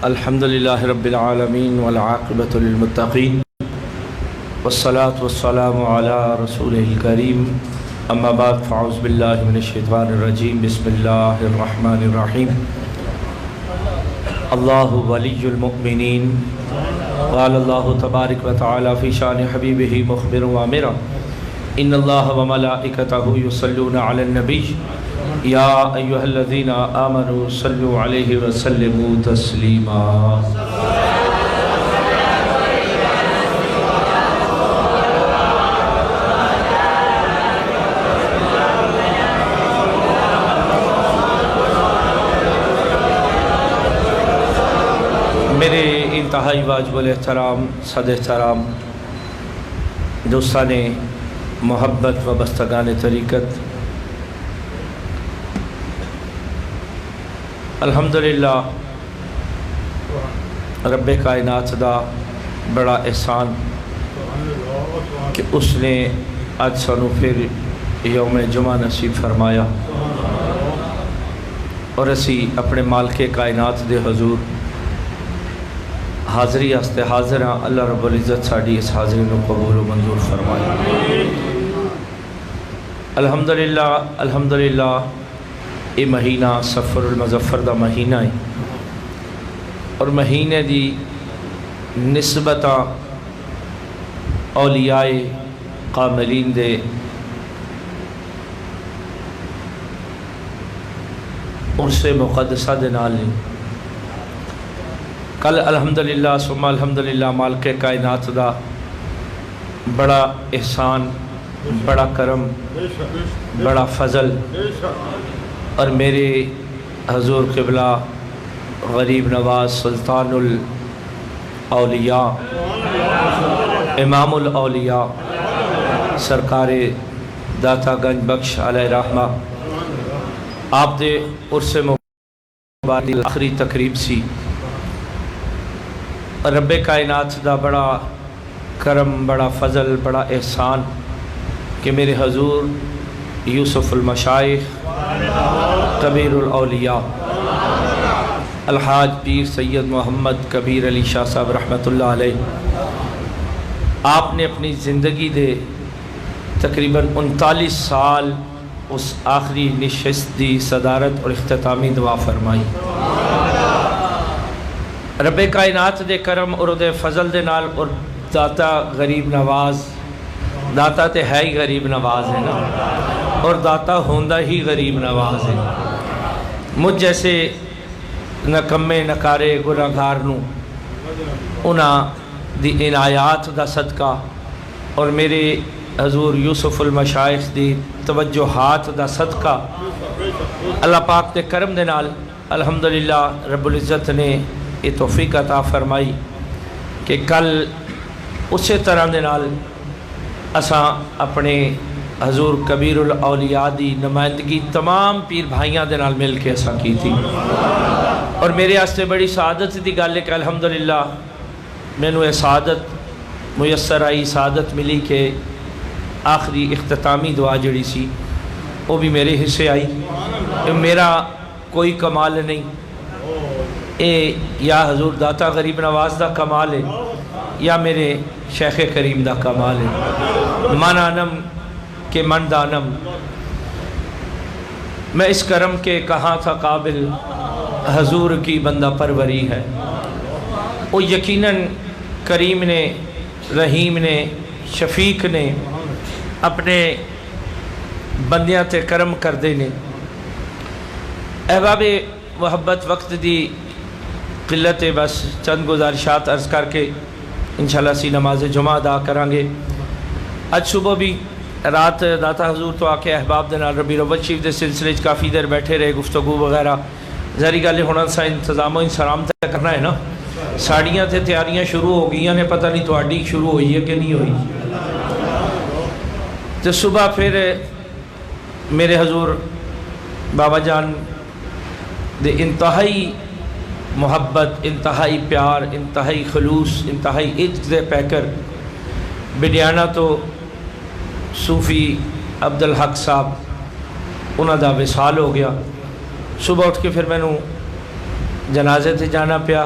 الحمدللہ رب العالمین والعاقبۃ للمتقین والصلاة والسلام علی رسولہ الکریم اما بعد فاعوذ باللہ من الشیطان الرجیم بسم اللہ الرحمن الرحیم اللہ ولی المؤمنین قال اللہ تبارک و تعالی فی شان حبیبہ مخبر وامرا ان اللہ وملائکتہ یصلون علی النبی یا ایہا الذین آمنوا صلوا علیہ وسلموا تسلیما۔ میرے انتہائی واجب الاحترام صد احترام دوستان محبت و بستگان طریقت، الحمدللہ رب کائنات دا بڑا احسان کہ اس نے آج سانو پھر یوم جمعہ نصیب فرمایا اور اسی اپنے مالک کائنات دے حضور حاضری آستے حاضر ہاں۔ اللہ رب العزت ساڑی اس حاضری نو قبول و منظور فرمایا۔ الحمدللہ یہ مہینہ سفر المظفر دا مہینہ ہے اور مہینے دی نسبتاں اولیاء کاملین دے عرس مقدسہ دے نال نے۔ کل الحمدللہ ثم الحمدللہ مالک کائنات دا بڑا احسان، بڑا کرم، بڑا فضل اور میرے حضور قبلہ غریب نواز سلطان الاولیاء امام الاولیاء سرکار داتا گنج بخش علیہ رحمہ آپ دے عرس مبارک آخری تقریب سی۔ رب کائنات دا بڑا کرم، بڑا فضل، بڑا احسان کہ میرے حضور یوسف المشائخ کبیر الاولیاء الحاج پیر سید محمد کبیر علی شاہ صاحب رحمۃ اللہ علیہ آپ نے اپنی زندگی دے تقریباً 39 سال اس آخری نشست دی صدارت اور اختتامی دعا فرمائی۔ رب کائنات دے کرم اور دے فضل دے نال اور داتا غریب نواز، داتا تے ہے ہی غریب نواز ہے نا، اور داتا ہوندہ ہی غریب نواز ہے۔ مجھ جیسے نکمے نکارے گناہگار نو انہاں دی عنایات دا صدقہ اور میرے حضور یوسف المشائخ دی توجہات دا صدقہ اللہ پاک دے کرم دے نال الحمدللہ رب العزت نے یہ توفیق عطا فرمائی کہ کل اسی طرح دے نال اساں اپنے حضور کبیر الاولیاء دی نمائندگی تمام پیر بھائیاں دے نال مل کے اساں کی تھی، اور میرے واسطے بڑی سعادت دی گل ہے کہ الحمدللہ مینوں یہ سعادت میسر آئی، سعادت ملی کہ آخری اختتامی دعا جڑی سی وہ بھی میرے حصے آئی۔ میرا کوئی کمال نہیں، اے یا حضور داتا غریب نواز دا کمال ہے یا میرے شیخ کریم دا کمال ہے۔ من آنم کہ من دانم، میں اس کرم کے کہاں تھا قابل، حضور کی بندہ پروری ہے۔ وہ یقیناً کریم نے، رحیم نے، شفیق نے اپنے بندیاں تے کرم کر دینے۔ احباب محبت وقت دی قلت بس چند گزارشات عرض کر کے انشاءاللہ سی نماز جمعہ ادا کرانگے۔ آج صبح بھی رات داتا حضور تو آکے احباب دے نال ربیع الاول شریف دے سلسلے کافی دیر بیٹھے رہے، گفتگو وغیرہ ظاہری گل ہونا سا انتظام و انسلام تے کرنا ہے نا۔ ساڑیاں تے تیاریاں شروع ہو گئی نے، پتہ نہیں تہاڈی شروع ہوئی ہے کہ نہیں ہوئی۔ تو صبح پھر میرے حضور بابا جان دے انتہائی محبت، انتہائی پیار، انتہائی خلوص، انتہائی عزت دے پیکر بڈیانہ تو صوفی عبدالحق صاحب انہاں دا وصال ہو گیا۔ صبح اٹھ کے پھر میں نوں جنازے تے جانا پیا،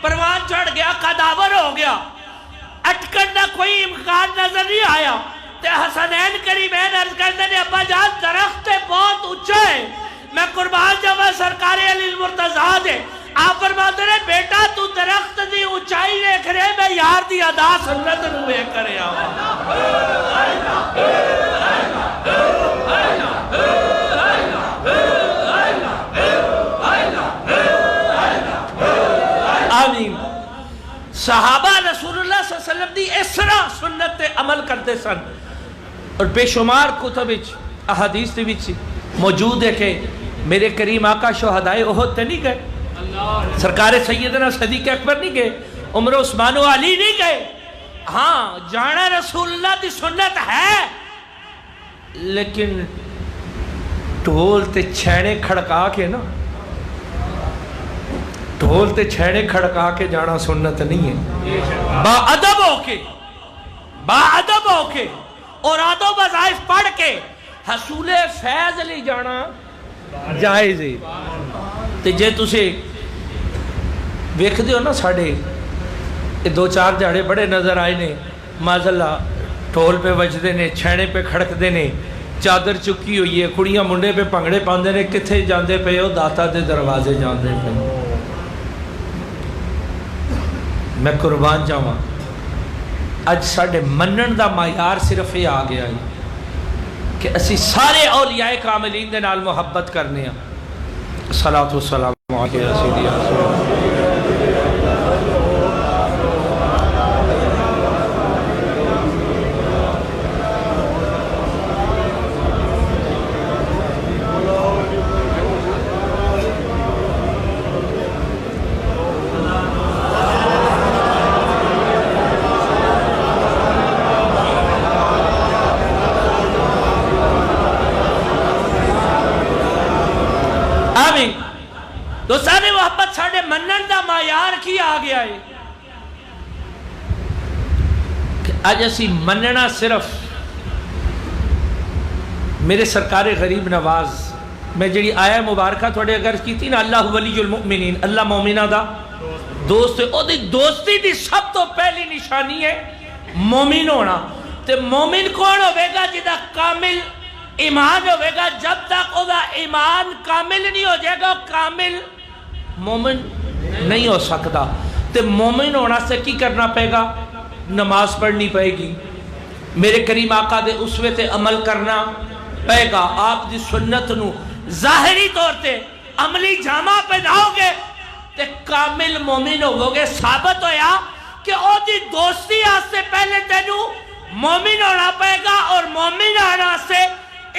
پروان چڑھ گیا، قداور ہو گیا، اٹکن کا کوئی امکان نظر نہیں آیا، تے حسنین کریمین عرض کرتے نے ابا جان درخت بہت اونچا ہے، میں قربان جاواں سرکار علی المرتضیٰ دے، آپ فرماتے ہیں بیٹا تو درخت دی اونچائی دیکھ رہے میں یار دی ادا سنت نو ویکھ کرے آواں۔ آمین۔ صحابہ رسول اللہ صلی اللہ علیہ وسلم دی اس طرح سنت تے عمل کرتے سن، اور بے شمار کتب احادیث دے وچ موجود ہے کہ میرے کریم آقا شہدائے احد تے نہیں گئے، سرکار سیدنا صدیق اکبر نہیں گئے، عمر عثمان و علی نہیں گئے، ہاں جانا رسول اللہ دی سنت ہے، لیکن ڈھول تے چھینے کھڑکا کے نا، ڈھول تے چھینے کھڑکا کے جانا سنت نہیں ہے۔ با ادب ہو کے اور آدھو وظائف پڑھ کے حصول فیض لے جانا جائز ہے۔ تے جے تسے ویکھ دیو نا ساڑھے دو چار جاڑے بڑے نظر آئے نے، مازاللہ ڈھول پہ وجدے نے، چھینے پہ کھڑک دے نے، چادر چکی ہوئی ہے، کڑیاں منڈے پہ پنگڑے پاندے نے، کتھے جاندے پہ ہو داتا دے دروازے جاندے پہ۔ میں قربان جاواں اج ساڑھے منن دا معیار صرف یہ آ گیا ہے کہ اسی سارے اولیاء کاملین دے نال محبت کرنے ہیں۔ صلاۃ والسلام علیہ سیدی رسول اللہ۔ دوستان محبت ساڑھے منن دا معیار کی آ گیا ہے کہ آج اسی مننا صرف میرے سرکار غریب نواز میں جڑی آیا مبارکہ تھوڑے اگر کی تھی نا اللہ ولی المؤمنین، اللہ مومنہ دا دوست ہے، او دی دوستی دی سب تو پہلی نشانی ہے مومن ہونا۔ تے مومن کون ہوئے گا جدہ کامل ایمان ہوئے گا، جب تک او دا ایمان کامل نہیں ہو جائے گا کامل مومن نہیں ہو سکتا۔ تے مومن ہونا سے کی کرنا پے گا؟ نماز پڑھنی پڑے گی، میرے کریم آقا دے اسوے تے عمل کرنا پے گا، آپ دی سنت نو ظاہری طور تے عملی جامع پہناؤ گے تے کامل مومن ہو گے۔ ثابت ہویا کہ او دی دوستی آج سے پہلے تینو مومن ہونا پے گا، اور مومن ہونا سے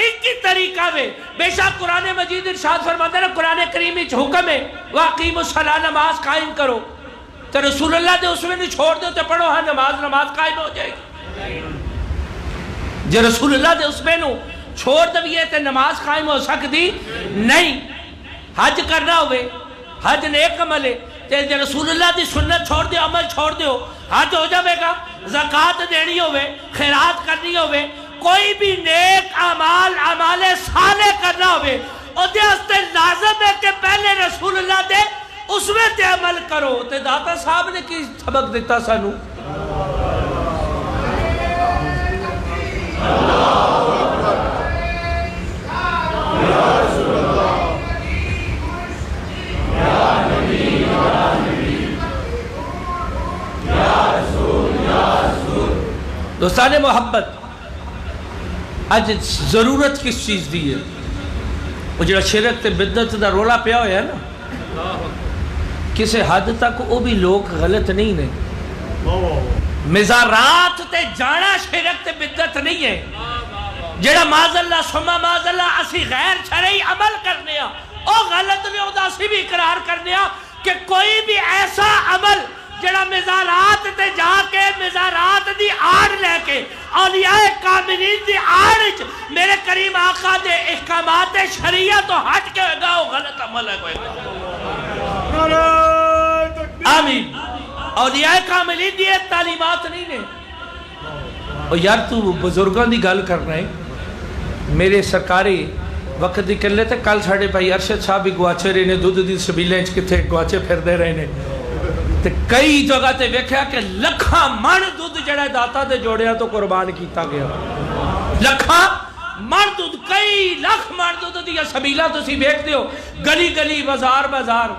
ایک ہی طریقہ میں بے شک قرآن مجید ارشاد فرماتا ہے، قرآن کریم اچ حکم ہے وَاقِیمُوا الصَّلَاةَ، نماز قائم کرو، تو رسول اللہ دے اس میں نہیں چھوڑ دو تو پڑھو ہاں نماز قائم ہو جائے گی۔ جو رسول اللہ دے اس میں چھوڑ دویے تو نماز قائم ہو سکتی نہیں۔ حج کرنا ہوئے، حج نیک عمل ہے، جو رسول اللہ دی سنت چھوڑ دیو، عمل چھوڑ دیو، حج ہو جائے گا۔ زکاة دینی ہوئے، خیرات کرنی ہوئے، کوئی بھی نیک اعمال صالح کرنا ہوئے، اور دے ہستے لازم ہے کہ پہلے رسول اللہ دے اس میں تے عمل کرو۔ تے داتا صاحب نے کی سبق دیتا سانو؟ دوستان محبت آج ضرورت کس چیز دی ہے؟ وہ جڑا شرک تے بدعت دا رولا پیا ہویا ہے نا، کسے حد تک وہ بھی لوگ غلط نہیں نے۔ مزارات تے جانا شرک تے بدعت نہیں ہے، جڑا معاذاللہ سما معاذاللہ اسی غیر شرعی عمل کرنے ہاں او غلط نہیں ہوتا، اسی بھی اقرار کرنے ہاں کہ کوئی بھی ایسا عمل جڑا مزارات تے جا کے مزارات دی آڑ لے کے اولیاء کاملین دی آڑ میرے کریم آقا دے احکامات شریعہ تو ہٹ کے ہوگا، وہ غلط عمل ہے کوئی۔ آمین۔ اولیاء کاملین دی تعلیمات نہیں نے۔ اور یار تو بزرگاں دی گل کر رہے ہیں، میرے سرکاری وقت دی کلے تے کل ساڑے بھائی ارشد صاحب بھی گواچے رہے نے دودھ دی سبیلیں کتھے گواچے پھر دے رہے نے تے کئی جگہ تے ویکھیا کہ لکھاں من دودھ جڑا داتا دے جوڑیا تو قربان کیتا گیا لکھاں من دودھ کئی لکھ من دودھ دیا سبیلہ تو سی ویکھ دیو گلی گلی بازار بازار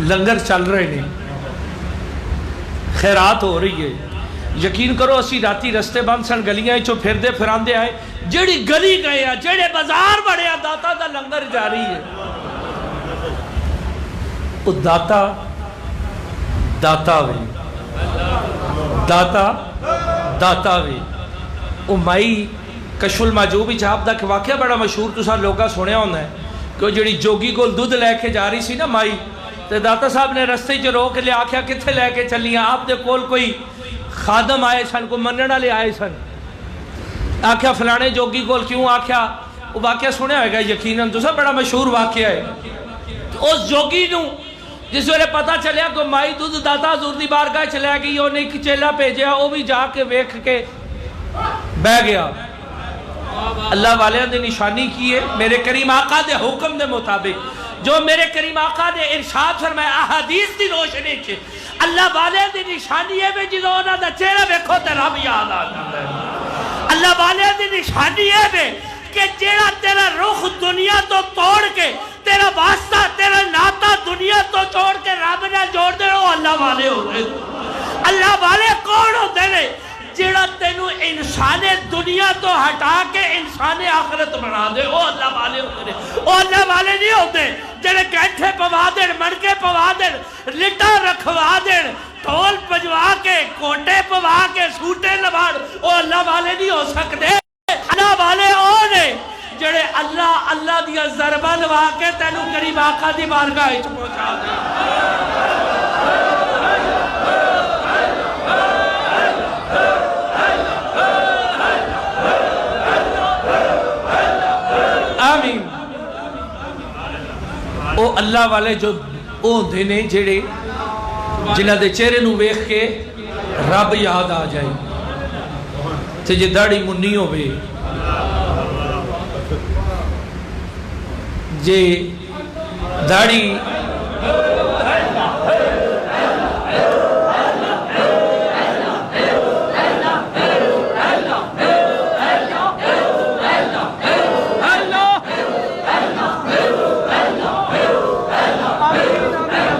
لنگر چل رہے نے خیرات ہو رہی ہے یقین کرو اسی راتی رستے بند سن گلیاں چو پھر دے پھراندے آئے جڑی گلی گئے ہیں جڑے بازار بڑے ہیں داتا دا لنگر جاری ہے وہ داتا داتا وے داتا داتا وے وہ مائی کشف المعجوب چاپ دا کہ واقعہ بڑا مشہور تو سا لوگا سنے ہونا ہے کہ وہ جڑی جوگی گول دودھ لے کے جاری سی نا مائی تو داتا صاحب نے رستے جو روک لے آکھیا کتھے لے کے چلی ہیں آپ دے کول کوئی خادم آئے سن کو مننہ لے آئے سن آکھیا فلانے جوگی کول کیوں آکھیا وہ واقعہ سنے ہوئے گا یقیناً تو سا بڑا مشہور واقعہ ہے اس جوگی نو جس ویلے پتا چلیا کہ مائی دودھ داتا حضور دی بارگاہ چلے گئی انہیں ایک چیلا بھیجیا وہ بھی جا کے ویکھ کے بہ گیا اللہ والے نے نشانی کی ہے میرے کریم آقا دے حکم دے مطابق جو میرے کریم آقا دے ارشاد فرمائے احادیث دی روشنی چھے اللہ والے دی نشانی ہے بے جدو انہاں دا چہرہ ویکھو تے رب یاد آ جاتا ہے اللہ والے دی نشانی ہے بے کہ جیڑا تیرا رخ دنیا تو توڑ کے تیرا واسطہ تیرا ناتا دنیا تو چھوڑ کے رب نہ جوڑ دے وہ اللہ والے ہوتے اللہ والے کون ہوتے ہیں جیڑا تینو انسان دنیا تو ہٹا کے انسان آخرت بنا دے وہ اللہ والے ہوتے ہیں وہ اللہ والے نہیں ہوتے جیڑے کینٹھے پوا دیں منکے پوا دیں لٹا رکھوا دیں ٹھول پجوا کے کوٹے پوا کے سوٹے لباڑ وہ اللہ والے نہیں ہو سکتے اللہ والے اونے جڑے اللہ اللہ دیا ضربہ لوا کے تینو قریب آقا دی بارگاہ اچھ پہنچا دے آمین او اللہ والے جو او دینے جڑے جنہ دے چہرے نو ویکھ کے رب یاد آ جائے تے جے داڑھی منی ہوئے جے داڑھی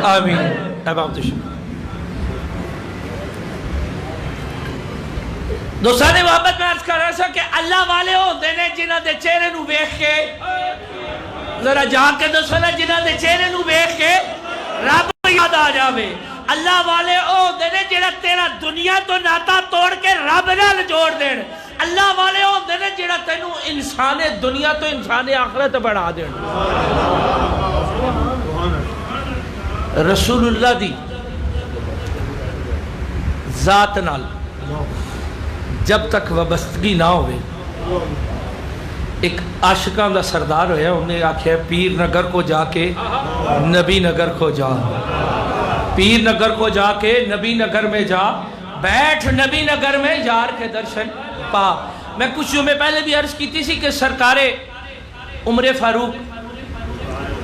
آمین احباب تشکر دوستان محبت میں عرض کر رہا سا کہ اللہ والے ہو دینے جنہ دے چہرے نو بیخ کے ذرا جا کے دوستان جنہ دے چہرے نو بیخ کے رب یاد آ جاوے اللہ والے ہو دینے جنہ تیرا دنیا تو ناتا توڑ کے رب نال جوڑ دین اللہ والے ہو دینے جنہ تینو انسان دنیا تو انسان آخرت بڑھا دین رسول اللہ دی ذات نال جب تک وابستگی نہ ہوئے ایک عاشقان دا سردار ہویا انہیں آکھیا پیر نگر کو جا کے نبی نگر کو جا پیر نگر کو جا کے نبی نگر میں جا بیٹھ نبی نگر میں یار کے درشن پا میں کچھ جو میں پہلے بھی عرض کی تھی کہ سرکار عمر فاروق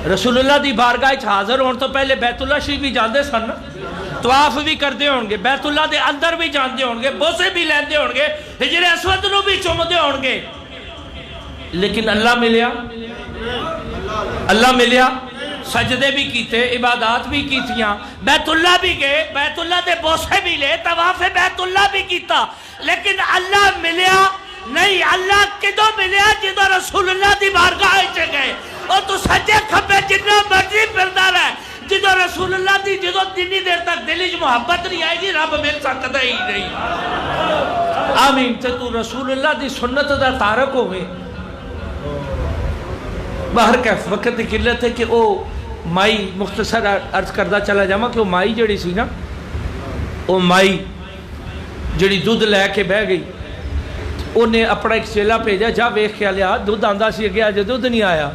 رسول اللہ دی بارگاہ حاضر ہون تو پہلے بیت اللہ شریف بھی جاندے سن طواف بھی کردے ہونگے بیت اللہ دے اندر بھی جاندے ہونگے بوسے بھی لیندے ہونگے حجر اسود نو بھی چومدے ہونگے لیکن اللہ ملیا سجدے بھی کیتے عبادات بھی کیتیاں بیت اللہ بھی گئے بیت اللہ دے بوسے بھی لے طواف بیت اللہ بھی کیتا لیکن اللہ ملیا نہیں اللہ کدو ملیا جدو رسول اللہ دی بارگاہ چے گئے اور تو سجے کھپے جنہ مرضی پردہ رہے جدو رسول اللہ دی جدو دنی دیر تک دلی محبت نہیں آئے گی رب مل سکتا ہی نہیں آمین تے تو رسول اللہ دی سنت دا تارک ہوئے باہر کیف وقت دی قلت ہے کہ او مائی مختصر عرض کردہ چلا جاما کہ او مائی جڑی سی نا او مائی جڑی دودھ لے کے بہ گئی انہیں اپنا ایک چیلا بھیجا جا ویکھ کے لیا دودھ آندہ سی گیا جو دودھ نہیں آیا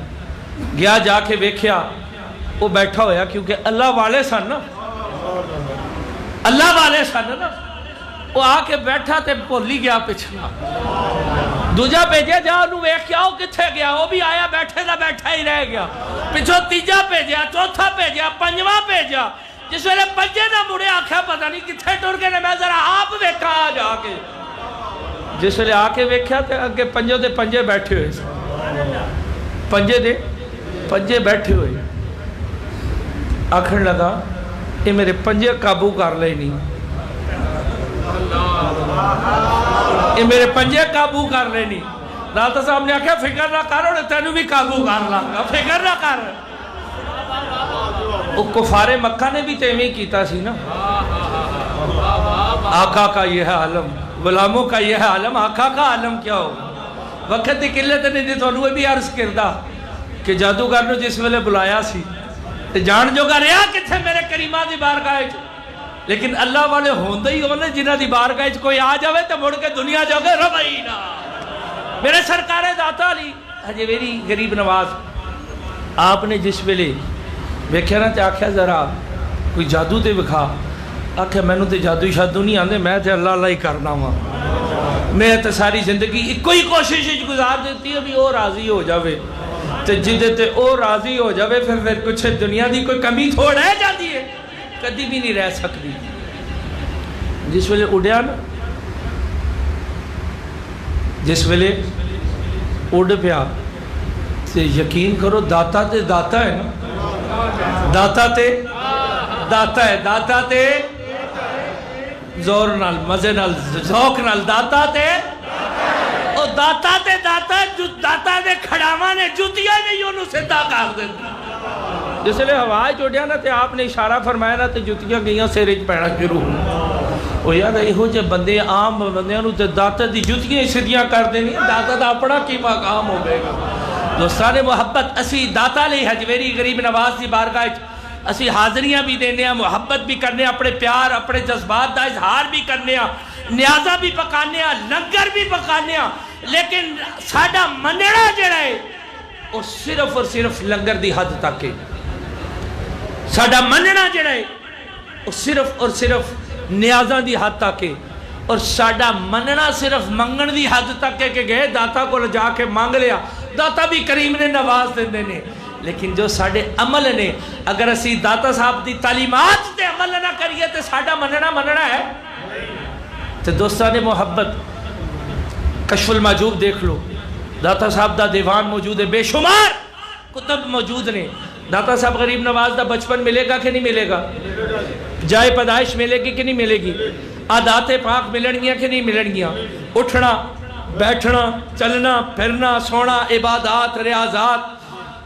گیا جا کے ویکھیا وہ بیٹھا ہویا کیونکہ اللہ والے سن نا اللہ والے سن نا وہ آ کے بیٹھا تے بھولی گیا پچھلا دوجا بھیجیا جا انہوں ویکھ کے آؤ کتھے گیا، وہ بھی آیا بیٹھے دا بیٹھا ہی رہ گیا، پچھو تیجا بھیجیا، چوتھا بھیجیا، پنجواں بھیجیا، جس ویلے پنجے نہ مڑے آکھیا پتہ نہیں کتھے ٹر کے نے میں ذرا آپ ویکھا آ جا کے، جس ویلے آ کے ویکھیا تے اگے پنجوں دے پنجے بیٹھے ہوئے، پنجے دے پنجے بیٹھے ہوئے، آکھن لگا یہ میرے پنجے قابو کر لے نہیں، یہ میرے پنجے قابو کر لے نہیں۔ داتا صاحب نے آکھا فکر نہ کر اور تینوں بھی قابو کر لانگا، فکر نہ کر۔ وہ کفار مکہ نے بھی تیمیں کیتا سی نا، آقا کا یہ ہے عالم، غلاموں کا یہ ہے عالم، آقا کا عالم کیا ہو؟ وقت دی قلت نے دی تو انہوں بھی عرض کردہ کہ جادوگر نے جس ویلے بلایا سی تے جان جو گا ریا کتھے میرے کریمہ دی بارگاہ وچ، لیکن اللہ والے ہوندے ہی ہونے جنہ دی بارگاہ وچ کوئی آ جاوے تے مڑ کے دنیا جو گے ربعینا۔ میرے سرکار داتا علی حجی میری غریب نواز آپ نے جس ویلے ویکھیا نا تے آکھیا ذرا کوئی جادو تے وکھا، آکھیا میں نے تے جادو شادو نہیں آندے، میں تے اللہ اللہ ہی کرنا ہوا، میں تے ساری زندگی کوئی کوشش گزار دیتی ہے بھی وہ راضی ہو جاوے تے جدے تے او راضی ہو جاوے پھر کچھ دنیا دی کوئی کمی تھوڑ ہے جاتی ہے، کدی بھی نہیں رہ سکتی۔ جس ویلے اڑیا نا، جس ویلے اڑ پیا تے یقین کرو داتا تے داتا ہے نا، داتا تے داتا ہے، داتا تے زور نال مزے نال ذوق نال داتا تے او داتا تے داتا داتا دے کھڑاواں نے جوتیاں نے یوں سدھا کر دیندا۔ جس لئے ہوائی چوڑیا نا تے آپ نے اشارہ فرمایا نا تے جوتیاں گئیاں سیرج پیڑا شروع او یاد ہے ہو جے بندے عام بندیاں نو تے داتا دی جوتیاں سدھیاں کر دینی، داتا دا اپنا کی مقام ہو گئے گا۔ دوستان محبت اسی داتا لئی حجویری غریب نواز دی بارگاہ اسی حاضریاں بھی دینے ہیں، محبت بھی کرنے ہیں، اپنے پیار اپنے جذبات دا اظہار بھی کرنے ہیں، نیازہ بھی پکانے ہیں، لنگر بھی پکانے ہیں، لیکن ساڑھا منڑا جڑا ہے وہ صرف اور صرف لنگر دی حد تک ہے۔ ساڑھا منڑا جڑا ہے وہ صرف اور صرف نیازہ دی حد تک ہے، اور ساڑھا مننا صرف منگن دی حد تک ہے کہ گئے داتا کو جا کے مانگ لیا، داتا بھی کریم نے نواز دیندے نے، لیکن جو ساڑھے عمل نے اگر اسی داتا صاحب دی تعلیمات تے عمل نہ کریے تو ساڑھا مننا ہے۔ تو دوستان محبت کشف المحجوب دیکھ لو، داتا صاحب دا دیوان موجود ہے، بے شمار کتب موجود نے۔ داتا صاحب غریب نواز دا بچپن ملے گا کہ نہیں ملے گا، جائے پیدائش ملے گی کہ نہیں ملے گی، عادات پاک ملن گیا کہ نہیں ملن گیا، اٹھنا بیٹھنا چلنا پھرنا سونا عبادات ریاضات،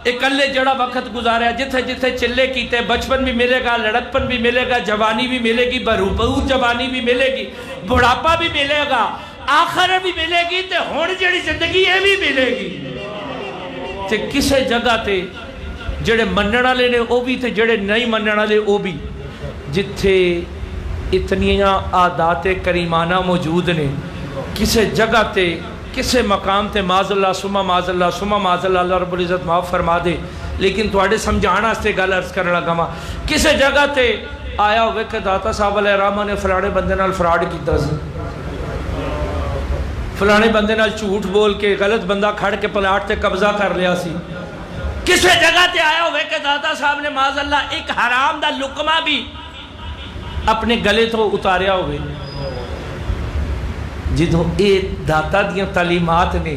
اکلے جڑا وقت گزاریا جتھے جتھے چلے کیتے، بچپن بھی ملے گا، لڑکپن بھی ملے گا، جوانی بھی ملے گی، بھرپور جوانی بھی ملے گی، بڑھاپا بھی ملے گا، آخر بھی ملے گی، تے ہون جڑی زندگی ہے بھی ملے گی۔ تے کسے جگہ تے جڑے مننا لے نے او بھی تے جڑے نہیں مننا لے او بھی، جتھے اتنیاں عادات کریمانہ موجود نے، کسے جگہ تے کسے مقام تے معاذ اللہ سمہ معاذ اللہ سمہ معاذ اللہ، اللہ رب العزت معاف فرما دے، لیکن تواڈے سمجھانا اس تے گل عرض کرنے لگا ماں، کسے جگہ تے آیا ہوئے کہ داتا صاحب علیہ الرحمہ نے فلانے بندے نال فراڈ کیتا سی، فلانے بندے نال جھوٹ بول کے غلط بندہ کھڑ کے پلاٹ تے قبضہ کر لیا سی، کسے جگہ تے آیا ہوئے کہ داتا صاحب نے معاذ اللہ ایک حرام دا لقمہ بھی اپنے گلے تو اتاریا ہوئے، جدوں اے داتا دیاں تعلیمات نے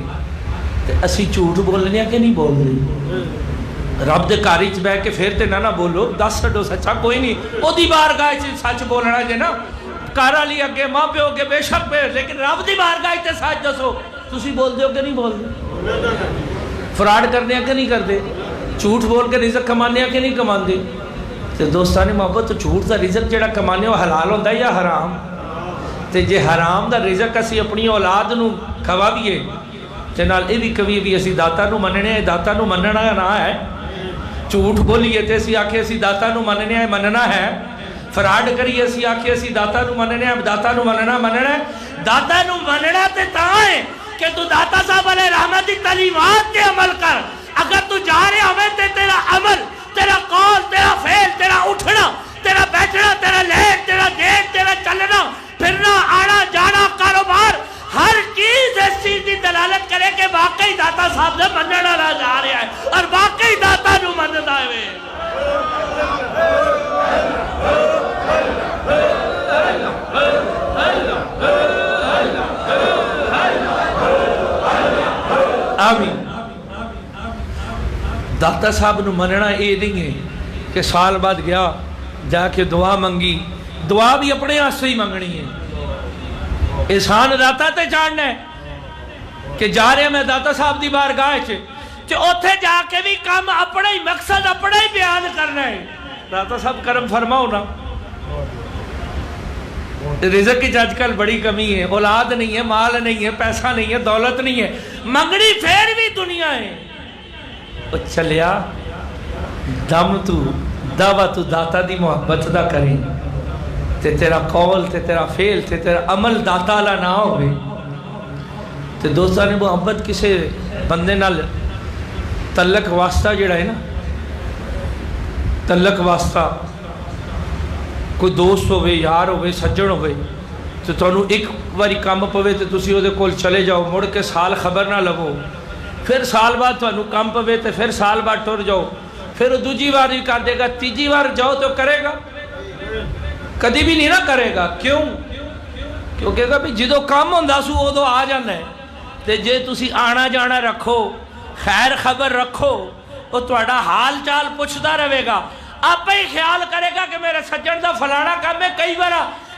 تے اسی جھوٹ بولنے ہیں کہ نہیں بول رہے، رب دے کاری چ بیٹھ کے پھر تے نہ بولو، دس چھڈو سچا کوئی نہیں، او دی بارگاہ چ سچ بولنا جے نا، کار والی اگے ماں پیو کے بے شک پہ، لیکن رب دی بارگاہ تے سچ دسو، تسی بول دیو کہ نہیں بول دے، فراڈ کرنے ہیں کہ نہیں کردے، جھوٹ بول کے رزق کمانے ہیں کہ نہیں کماندے۔ تے دوستان محبت تو جھوٹ دا رزق جڑا کمانے وہ حلال ہوتا ہے یا حرام، تے جے حرام دا رزق اسی اپنی اولاد نو کھوا بیے تے نال اے بھی کبھی بھی اسی داتا نو مننے، داتا نو مننا نہ ہے، جھوٹ بولیے تے اسی آکھے اسی داتا نو مننے ہے مننا ہے، فراڈ کریے اسی آکھے اسی داتا نو مننے ہے، داتا نو مننا ہے، داتا نو مننا تے تاں ہے کہ تو داتا صاحب علیہ رحمت کی تعلیمات تے عمل کر، اگر تو جا رہے ہمیں تے تیرا عمل تیرا قول تیرا فعل تیرا اٹھنا تیرا بیٹھنا تیرا لیٹ تیرا دیکھ تیرا چلنا پھرنا آنا جانا کاروبار ہر چیز اس چیز کی دلالت داتا صاحب نے مننے والا جا رہا ہے اور واقعی داتا نو مندا ہے آمین داتا صاحب نو مننا یہ نہیں ہے کہ سال بعد گیا جا کے دعا منگی دعا بھی اپنے آسے ہی منگنی ہے احسان داتا تے چاڑنا ہے کہ جا رہے میں داتا صاحب دی بارگاہ چھے اوتھے جا کے بھی کام اپنے ہی مقصد اپنے ہی بیان کرنا ہے داتا صاحب کرم فرماؤ نا رزق کی آج کل بڑی کمی ہے اولاد نہیں ہے مال نہیں ہے پیسہ نہیں ہے دولت نہیں ہے منگنی پھر بھی دنیا ہے او چلیا دم تو دعویٰ تو داتا دی محبت دا کریں تے تیرا قول تے تیرا فعل تے تیرا عمل داتا اللہ نہ ہوئے تے دوستان نے محبت کسے بندے نال تلق واسطہ جڑا ہے نا تلق واسطہ کوئی دوست ہوئے یار ہوئے سجن ہوئے تو تانوں ایک واری کام پوے تے تسی اودے کول چلے جاؤ مڑ کے سال خبر نہ لگو پھر سال بعد تانوں کام پوے تے پھر سال بعد ٹر جاؤ پھر دوجی بار بھی کر دے گا تیجی بار جاؤ تو کرے گا کدی بھی نہیں نہ کرے گا کیوں کیونکہ بھی جدو کام ہوندا سو اودو آ جانا ہے تے جے تسی آنا جانا رکھو خیر خبر رکھو وہ تہاڈا حال چال پوچھدا رہے گا آپ ہی خیال کرے گا کہ میرے سجن دا فلانا کام ہے کئی بار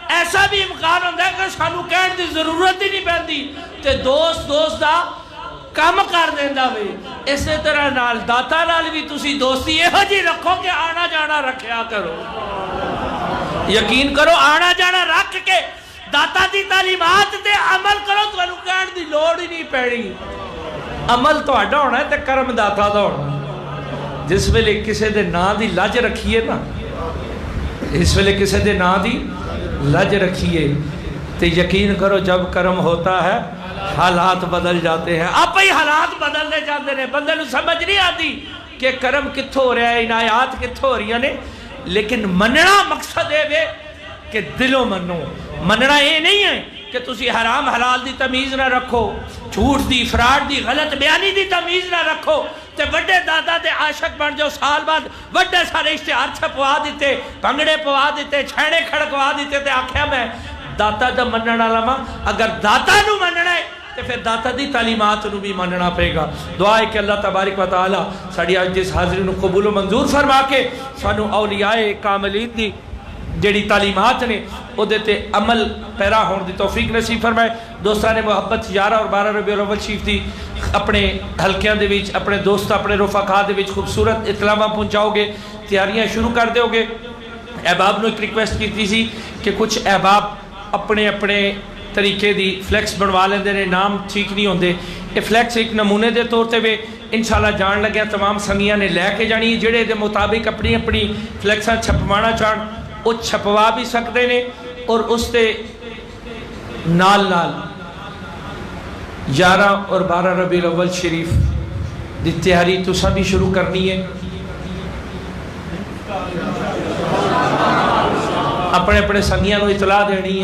ایسا بھی امکان ہوتا ہے کہ سانو کہن دی ضرورت ہی نہیں پیندی تے دوست دا کام کر دیندہ بھی اسی طرح نال داتا نال بھی تسی دوستی یہ جی رکھو کہ آنا جانا رکھیا کرو یقین کرو آنا جانا رکھ کے داتا دی تعلیمات تے عمل کرو تو انہوں کہن دی لوڑ ہی نہیں پیڑی عمل تو اڈا ہونا ہے تے کرم داتا دا ہونا جس ویلے کسے دے نا دی لج رکھیے نا اس ویلے کسے دے نا دی لج رکھیے تے یقین کرو جب کرم ہوتا ہے حالات بدل جاتے ہیں آپ ہی حالات بدلنے جاتے ہیں بندے نو سمجھ نہیں آتی کہ کرم کتھو ہو رہا ہے عنایات کتھو ہو رہی ہیں لیکن مننا مقصد ہے کہ دلوں منو مننا یہ نہیں ہے کہ تسی حرام حلال دی تمیز نہ رکھو جھوٹ دی فراڈ دی غلط بیانی دی تمیز نہ رکھو تے وڈے دادا دے عاشق بن جو سال بعد وڈے سارے اشتہار چھپوا دیتے بھنگڑے پوا دیتے چھیڑے کھڑکوا دیتے تے آکھیا میں داتا دا مننا لما اگر داتا نو مننا ہے تو پھر داتا دی تعلیمات نو بھی مننا پے گا دعا ہے کہ اللہ تبارک و تعالی ساڑی آج جس حاضرین قبول و منظور فرما کے سانو اولیاء کاملین دی جڑی تعلیمات نے او دیتے عمل پیرا ہون دی توفیق نصیب فرمائے دوستان محبت 11 اور 12 ربیع الاول شریف دی اپنے حلقیاں دے وچ اپنے دوست اپنے رفقا دے وچ خوبصورت اطلاعات پہنچاؤ گے تیاریاں شروع کر دیو گے احباب نے ایک ریکویسٹ کی تھی کہ کچھ احباب اپنے اپنے طریقے دی فلیکس بنوا لیندے نے نام ٹھیک نہیں ہوندے یہ فلیکس ایک نمونے دے طور تے بھی انشاءاللہ جان لگیا تمام سنگیاں نے لے کے جانی جڑے دے مطابق اپنی اپنی فلیکساں چھپوانا چاہن وہ چھپوا بھی سکتے نے اور اس تے نال 11 اور 12 ربیع الاول شریف دی تیاری تو سبھی شروع کرنی ہے اپنے اپنے سنگیاں کو اطلاع دینی ہے